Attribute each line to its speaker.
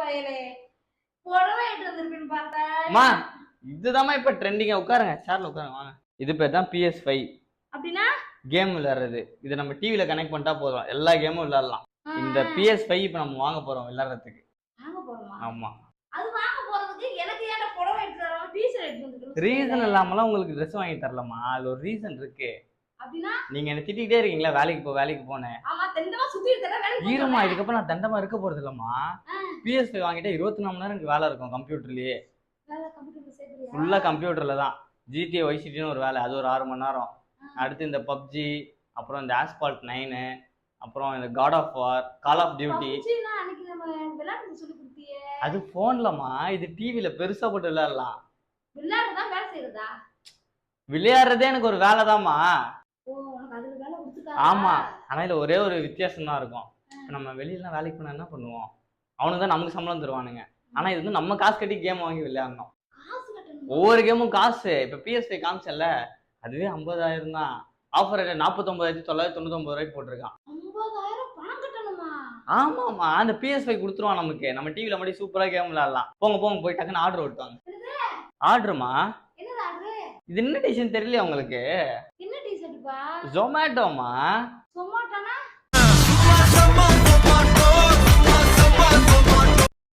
Speaker 1: பயலே புடவை எடுத்து வந்திருப்பேன்னு பார்த்தா
Speaker 2: அம்மா இதுதாம்மா இப்ப ட்ரெண்டிங்கா. உட்காருங்க, சேர்ல உட்காருங்க வாங்க. இது பேர் தான் PS5.
Speaker 1: அப்படின்னா
Speaker 2: கேம் விளையாடுறது. இது நம்ம டிவில கனெக்ட் பண்ணிட்டா போதும், எல்லா கேமும் விளையாடலாம். இந்த PS5 இப்ப நம்ம வாங்க போறோம் விளையாடுறதுக்கு.
Speaker 1: வாங்க போறோமா?
Speaker 2: ஆமா.
Speaker 1: அது வாங்க போறதுக்கு எனக்கு ஏன்டா புடவை எடுத்து தரணும், டீ-ஷர்ட் எடுத்து வந்துருக்கணும்.
Speaker 2: ரீசன் இல்லாமலாம் உங்களுக்கு ட்ரெஸ் வாங்கி தரலமா, அது ஒரு ரீசன் இருக்கு.
Speaker 1: அப்படின்னா
Speaker 2: நீங்க என்ன திட்டிக்கிட்டே இருக்கீங்களா, வேலைக்கு போனேன்.
Speaker 1: ஆமா தண்டமா சுத்திட்டு தர வேலைக்கு
Speaker 2: ஈரமா இதுக்கப்புறம் நான் தண்டமா இருக்க போறது இல்லம்மா. PS5 வாங்கிட்டா 24 மணி நேரம் எனக்கு வேலை இருக்கும் கம்ப்யூட்டர்லயே.
Speaker 1: வேலை கம்ப்யூட்டர்ல சேர்க்கறியா?
Speaker 2: ஃபுல்லா கம்ப்யூட்டர்ல தான். GTA Vice Cityன்னு ஒரு வேலை, அது ஒரு 6 மணி நேரம். அடுத்து இந்த PUBG, அப்புறம் இந்த Asphalt 9, அப்புறம் இந்த God of War, Call of Duty.
Speaker 1: PUBG-னா அன்னைக்கு நம்ம விளையாட்டு சொல்லி கொடுத்தியே.
Speaker 2: அது போன்லமா, இது டிவில பெருசா போட்டு விளையாடலாம்.
Speaker 1: விளையாடுறதா வேலை செய்யறதா?
Speaker 2: விளையாடுறதே எனக்கு ஒரு வேலைதாம்மா.
Speaker 1: ஓ உனக்கு அதுல வேலை கொடுத்துட்டாங்க.
Speaker 2: ஆமா. ஆனா இதுல ஒரே ஒரு வித்தியாசம் தான் இருக்கும். நம்ம வெளியில வேலைக்கு போனா என்ன பண்ணுவோம், அவனுக்கு தான் நமக்கு சம்பளம் தருவானுங்க. ஆனா இது வந்து நம்ம காசு கட்டி கேம் வாங்கி விளையாடணும்.
Speaker 1: காசு கட்டணும்.
Speaker 2: ஒவ்வொரு கேமும் காசு. இப்ப PS5 காமிச்சல, அதுவே 50,000 தான். ஆஃபர் ரேட் 49,999 ரூபாய்க்கு போட்டிருக்கான்.
Speaker 1: 50,000 பணம் கட்டணுமா?
Speaker 2: ஆமாமா, அந்த PS5 கொடுத்துருவான் நமக்கு. நம்ம டிவில மட்டும் சூப்பரா கேம் விளையாடலாம். போங்க போய் டக்குன்னு ஆர்டர் ஓட்டுவாங்க. ஆர்டருமா?
Speaker 1: என்னது ஆர்டர்?
Speaker 2: இது என்ன டிஷன் தெரியல உங்களுக்கு?
Speaker 1: என்ன டி-ஷர்ட்ப்பா?
Speaker 2: ஜொமேட்டோமா.
Speaker 1: சொமாட்டானா?